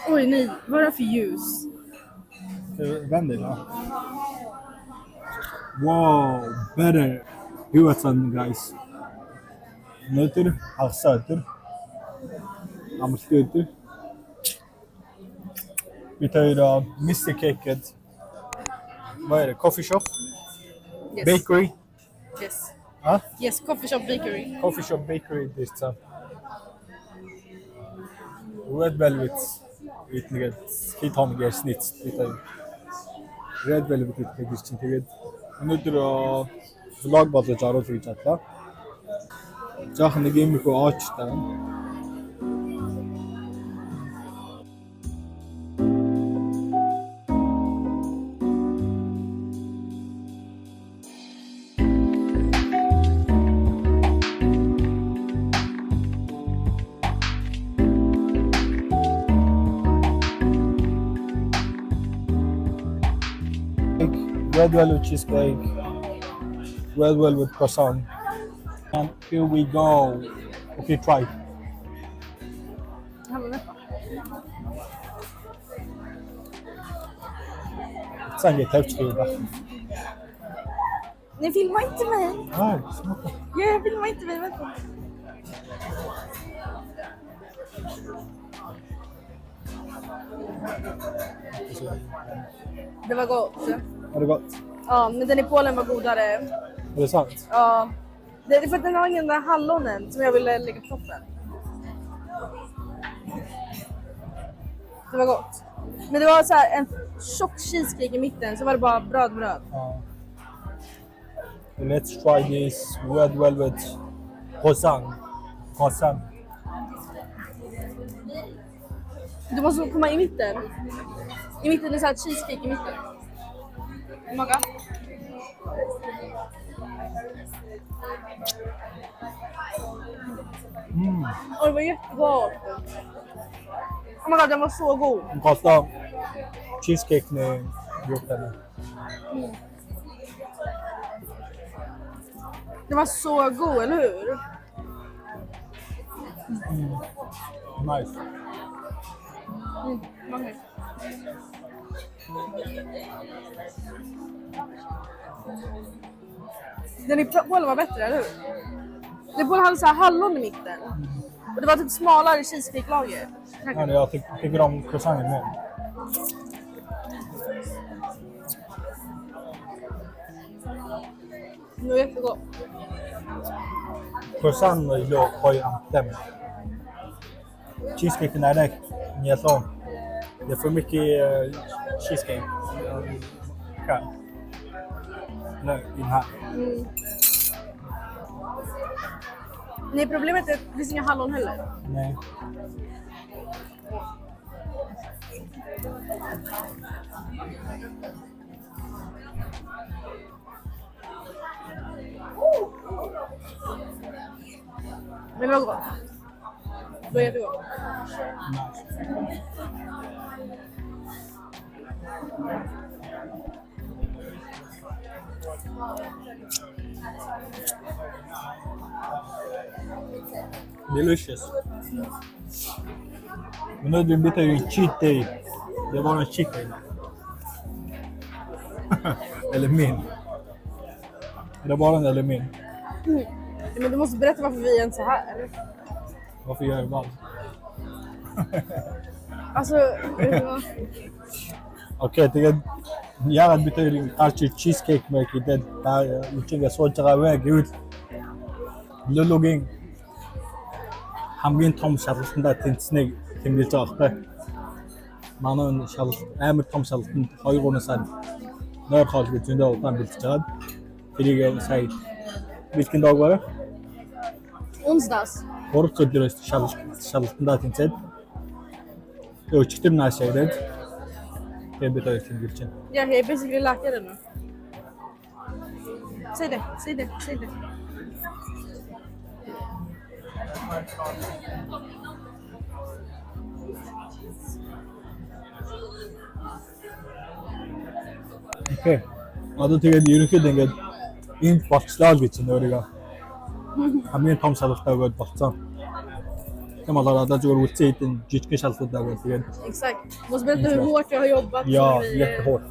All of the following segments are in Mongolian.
Oj nej, vad är det för ljus? Vänd dig då. Wow, better. Huvudsan guys. Nötter, halsöter. Amstöter. Vi tar ju då Mr. Caket. Vad är det? Coffee shop? Yes. Bakery? Yes. Ha? Yes, coffee shop bakery. Coffee shop bakery this Red velvet. Итгээд хэд хоногийн ярьснից бид Red velvet гэдэг гэрч чинь тэгээд өнөөдөр vlog болгож оруулах гэж бодлоо. Жоох нэг юм их оочтой. Red velvet cheesecake, red velvet croissant, and here we go. Okay, try. Sen get тавьчихъя. Ni filmar inte mig. Nej, smaka. Jag filmar inte mig. Vänta. Det var gott. Har det gått? Ja, men den i Polen var godare. Är det sant? Ja. Det är för att den har ingen där hallonen som jag ville lägga på toppen. Det var gott. Men det var så här en tjock cheesecake i mitten, så var det bara bröd. Let's try this red velvet croissant. Du måste komma i mitten. I mitten är det så här cheesecake i mitten. Maga. Och det var jättegott. Oh my god, den var så god. Kostar cheesecake ni gjort den. Den var så god, eller hur? Nice. Okay. Den i Polen var bättre, eller hur? Den i Polen hade så här hallon i mitten. Och det var typ smalare cheesecake-lager. Ja, jag tycker om croissanten mer. Det var jättegott. Croissant lo koy am. Cheesecake är det nyetlång. Det är för mycket cheesecake. Nej, in här. Nej, problemet är att det finns inga hallon heller. Nej. Men det var gott. Det var jättegott. Delicious. Өнөөдөр бид хоёрын cheat day. Det var en cheat day. Eller min. Det var en eller min. Men du måste berätta varför vi är så här. Varför gör jag vad? Alltså, Okej, тэгээд яагаад бид хоёр гарч cheesecake make гэдэг та үчигээ сууж байгаа вэ гэвэл Лулугийн хамгийн том шалгалтандаа тэнцсэнийг тэмдэглэж байгаа байхгүй. Манай шалгалт амар том шалгалтанд 2-3 сар нойр хоол гэж зөндөө удаан бэлдэж байгаа. Тэрийг сая бэлтгэн доогоор onsdags. 3 өдрөөс шалгалтандаа тэнцээд өчигдөр наашаа ирээд тэгээд бид хоёр тэмдэглэж байна. Ja, jag är basically läkare nu. Säg det. Окей. Одоо тэгээд ерөнхийдөө ингээд энд болцлоо гэж чинь өөрийгөө хамгийн том шалгалтаа өгөөд болцсон. Hem alla зүгээр үлцэн хитэн жижигхэн шалгуудаа гэл тэгээд Exakt. Måste berätta hur hårt jag har jobbat. ja, som vi, jättehårt.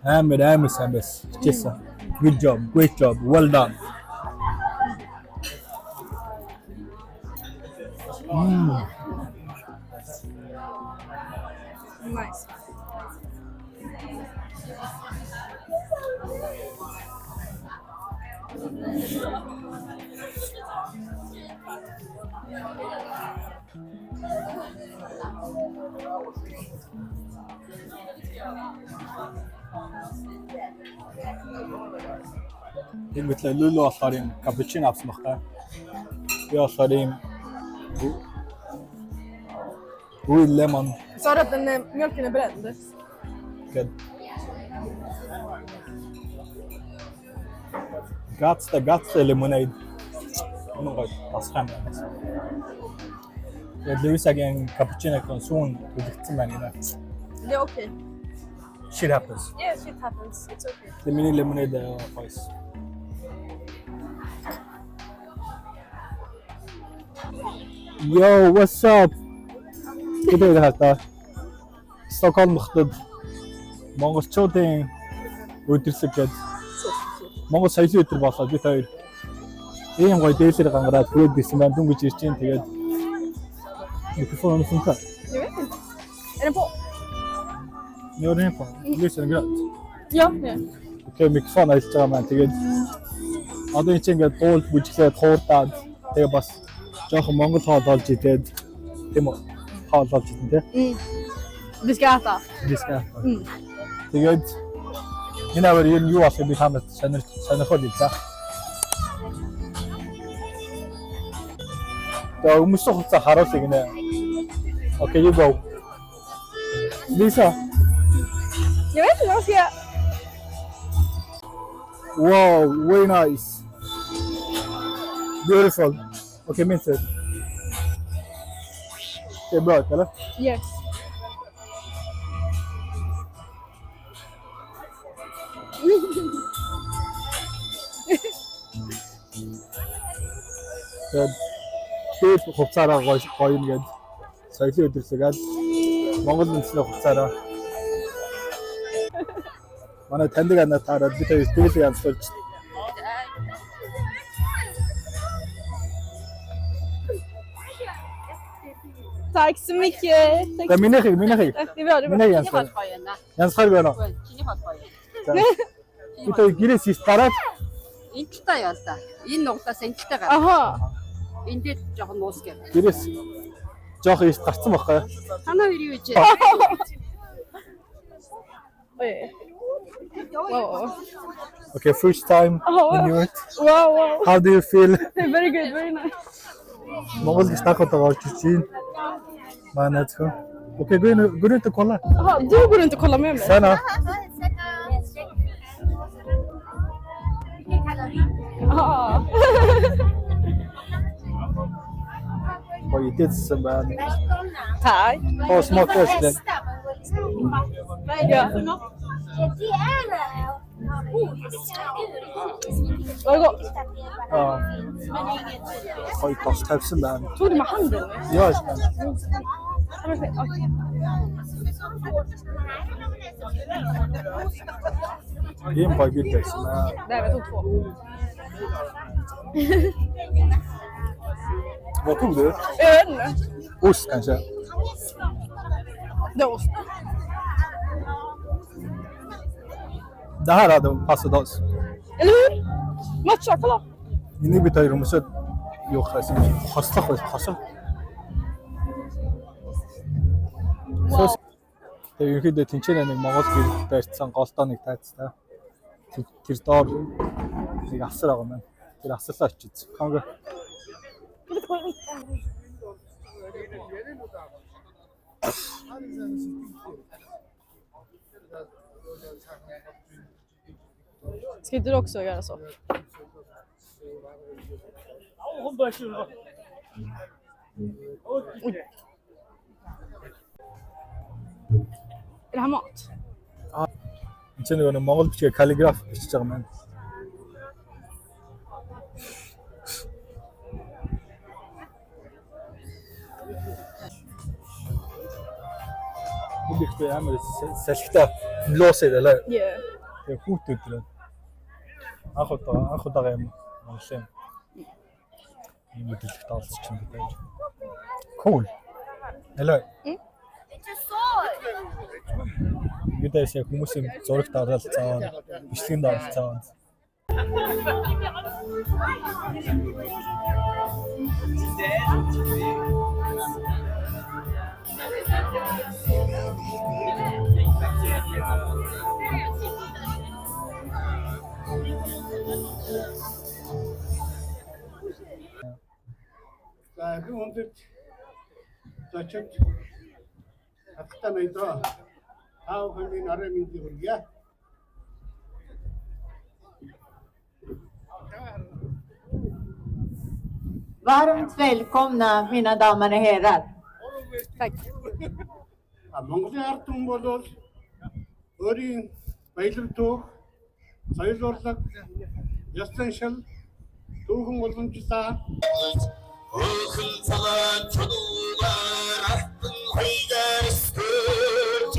Амар сайн байсан. Хичээсэн. Good job, great job, well done. Nice. Энэ мэтлээ лүлөө болохоор юм капучино авсан багтаа. Би болохоор юм with lemon Sa du att mjölken är bränd? good. Guts lemonade. Ono гой тасхан байна. Тэгээд Левисагийн капучинокон сүүн төлөгдсөн байна нэ. Det är okej. Shit happens. Yeah, shit happens. It's okay. The mini lemonade voice. Yo, what's up? Гэдэг хата. Стокгольм хотод монголчуудын өдөрлөг гэдэг Монгол соёлын өдөр болоод бид хоёр ийм гоё дээлэр гангараад хүрээд ирсэн байна. Дүнгэж ирж чинь тэгээд микрофон онцгой. Jag vet inte. Är den på? Нөр юм по. Лисэн град. Ja, ja. Окей, микрофон ажиллаж байгаа маань тэгээд одоо энэ чинь ингээд дуул бүжиглээд хуурдаад тэгээд бас жоохон монгол хоол олж идээд тийм үү хоол олж идэн тий. Vi ska äta. Диска. Тэгээд энэ аваар юу болох би хамт сонирхол хэлээ. Тэгээд өмсөх хугацаа харуулъя гинэ. Окей, you go. Lisa. Jag vet inte vad jag ska göra. Wow, very nice. Beautiful. Okay, minns det. Det är bra, eller? Yes. Тэгээд хугацаараа гоё ингээд соёлын өдөрлөгээд Монгол үндэсний хугацаараа манай таньдаг анаа таараад бид хоёр дээлээ янзлуулж Tack så mycket. Tack. Минийх Det är bra, det är bra. миний янзлал янзхаар байна уу? Чиний хот гоё. Бид хоёр гэрээс иш дараад Энэлтэй яа л да. Энэ нуглаас энэлтэй гар. Aha. Энд дээр жоохон нуус гэр. гэрээс жоох иш гарцсан байхгүй юу? Танаа хоёр юу гэж? Oj. Wow. Okay, first time Oh, in Europe. wow, wow. How do you feel? Very good, very nice. Монгол иш тахад орж ирсэн. Манай зөв. Окей, гүрэнт кола. Jaha, du går runt och kollar med mig? Sana. Jaha. Гоё идэжсэн байна. Tack. Oo, smokers din. Ja. Var det gott? Аа. Гоё тос тавьсан байна. Tog du med handen? Яа шүү. Okej. Ийм гоё бид байсан аа. Där, jag tog två. Vad tog du? Jag vet inte. Ost kanske? Det är ost. Det här hade passat oss. Eller hur? Matcha, kolla. Энийг бид хоёр өмсөд юу хасан хослох байх хосоо. Тэгээ ерөөдөө тэнцэнэ нэг Монгол гэр барьцсан голдоо нэг тайцтай. Тэр доор нэг асар байгаа маань. Тэр асарлаа очиж. Конго. Ska inte du också göra så? Oj. Är det här mat? Энд нэг Монгол бичгээ каллиграф бичиж байгаа маань. Хүлээхтэй амар салхитай лоос ялаа. Yeah. Тэгээ хүүт өдрөө. Анх удаага юм Монголын юм хөдөлгөлт олж чинь гэдэг. Cool. Hello. Юудэс яг хүмүүсийн зурагт оролцоод, бичлэгэнд оролцоод. За хэн хүндэд зочид хаттай мэдээ тав хамгийн арай мэдээ хүргье. Varmt välkomna mina damer och herrar. Tack. Монголын ард түмэн бол өөрийн баялаг түүх, соёл урлаг, ёс заншил, түүхэн уламжлалаа Охин цагаан чулуугаар алтан хайгаар өстөж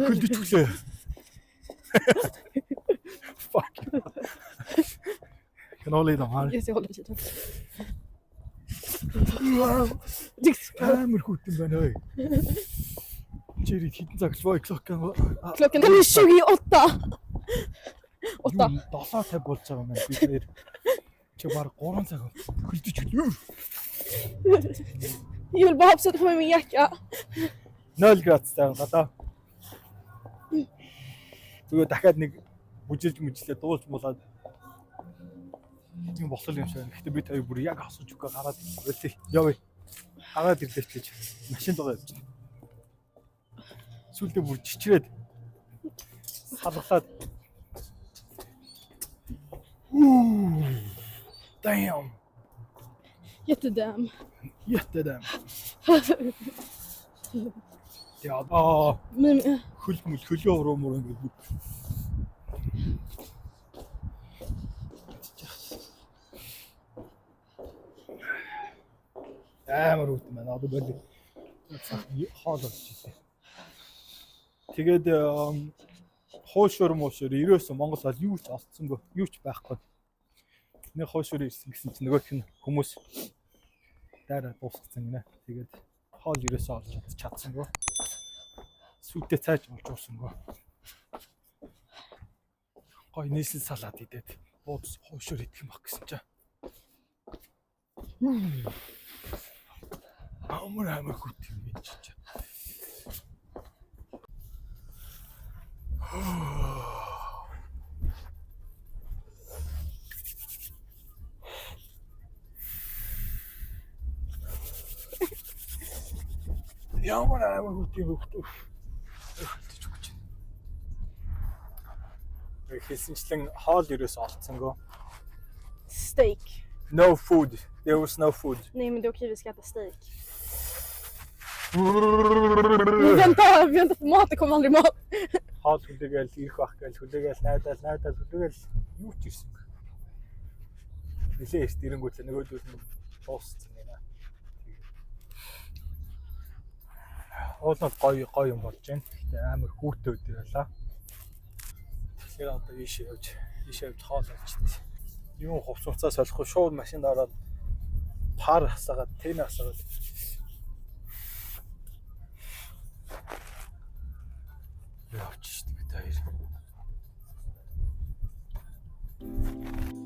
Хүлдчихлээ. Fuck. Каналын хамаар. Yes, jag håller på tiden. Амар хүүтэн байна ой. Чири хитэн цаг 2 o'clock гэнэ. Klockan är 28. 8. 7:50 болж байгаа юм байна. Би чи баг 3 цаг хүлдчихлээ. Jag vill bara sätta på mig min jacka. 0 градустай гадаа. Тэгээ дахиад нэг бүжилж дуулж муулаад юм болол юм шиг. Гэхдээ би тав бүр яг асууж үгүй гараад ирлээ. Явъя. Хагаад ирлээ ч гэж машин доо явж байна. Сүлдээ бүр чичрээд салглаад. Damn. Jättedam. Jättedam. Ja, Men хөлөө уруу мөр ингэ бүр. Амар үт мэн одоо бол хоол болж ирсэн. Тэгээд хоошор мошор ирээсэн Монгол бол юу ч олцсонгүй, юу ч байхгүй. Нэг хоошор ирсэн гэсэн чинь нөгөөх нь хүмүүс дараа дуусгацсан гинэ. Тэгээд хоол ирээсээ олж чадсангүй. Сүтээ цааж олж уусангүй. Гой нийслэл салаад идээд буудас хоошор идэх юм баг гэсэн чинь. Амар хөт юм гэж чинь. Ямар хөт юм бэ? Хэлсэнчлэн хоол ерөөс олцсонгүй. steak. No food. There was no food. Nej, men det är okej, vi ska äta steak. Vänta på mat, det kommer aldrig mat. Хоол хүлээгээл ирэх байх гээл хүлээгээл найдаал хүлээгээл юу ч ирсэн. Нилээ эрт ирэнгүүт нөгөөдөл нь дууссан байна. Хоолнод гоё юм болж байна. Гэтэ амар хүүтэй өдөр байлаа. Тэгэхээр одоо ийшээ явж хоол авчихдээ. Юу хувцсаа солихгүй шууд машинд ороод пар хасаагаад тэн хасаагаад явчих шүү дээ бид хоёр.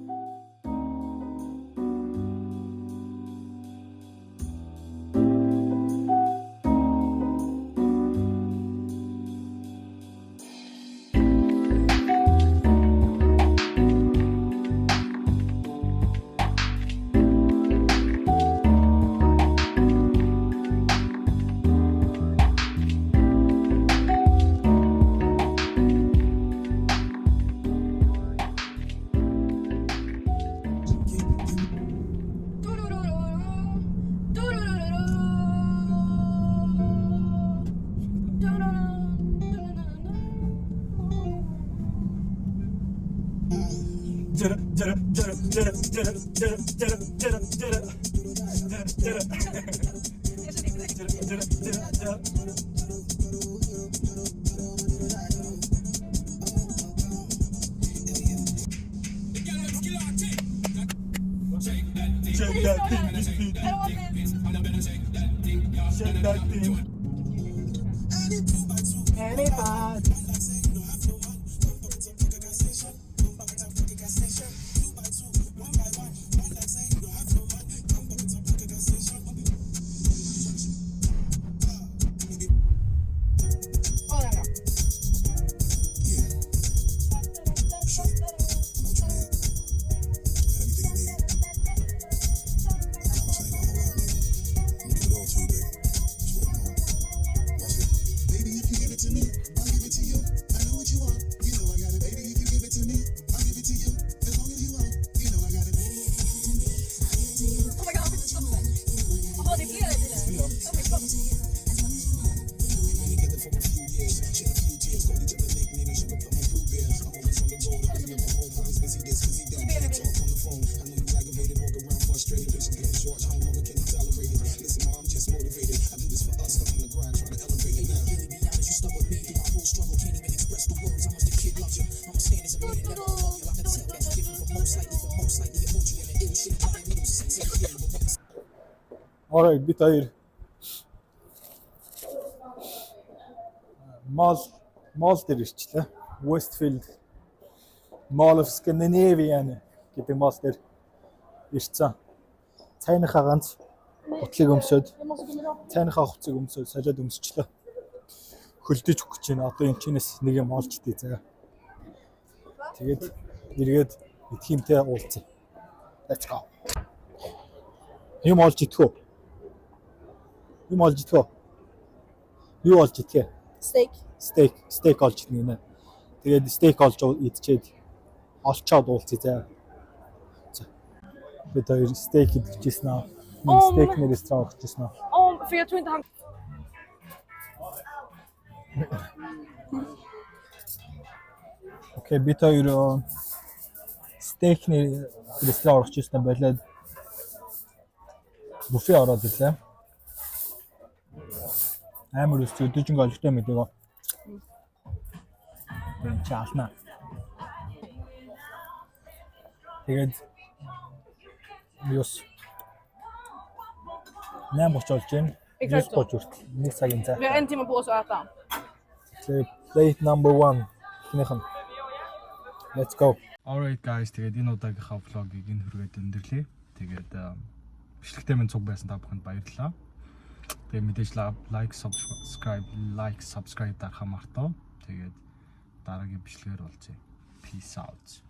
Alright, бид хоёр мол дээр ирчлээ. Westfield Mall of Scandinavia гэдэг мall дээр ирсэн. Цайныхаа ганц ботлыг өмсөд, цайныхаа хувцсыг өмсөд солиод өмсчлээ. Хөлдөж өгч байна. Одоо энэ чинээс нэг юм олж дий заа. Тэгээд эргээд эдхимтэй уулзъя. Let's go. Юм олж идэх үү? Юм олж идэх үү? Юу олж идэх вэ? Стейк олж идэх нэ. Тэгээд стейк олж идчихэд олчоод уулзъя заа. Бид хоёр стейк идчихсэн аа. Нэг стейкний ресторан очижсэн аа. För jag tror inte han... Окей, бид хоёр стейкний ресторан очижсэн болоод буфе ороод ирлээ. Амар өс өдөжин голтой мэдээг. Чаална. Тэгээд Юус 8:30 болж байна. Exakt så. 9:30 хүртэл 1 цагийн цай. Vi har 1 timme på oss att äta. Тэгээд plate number 1 хинэхэн. Let's go. Alright guys, тэгээд энэ удаагийнхаа vlog-ыг энэ хүргээд өндөрлөе. Тэгээд бичлэгтэй минь цуг байсан та бүхэнд баярлалаа. Тэгээд мэдээж like, subscribe дарахаа мартаа. Тэгээд дараагийн бичлэгээр уулзъя. Peace out.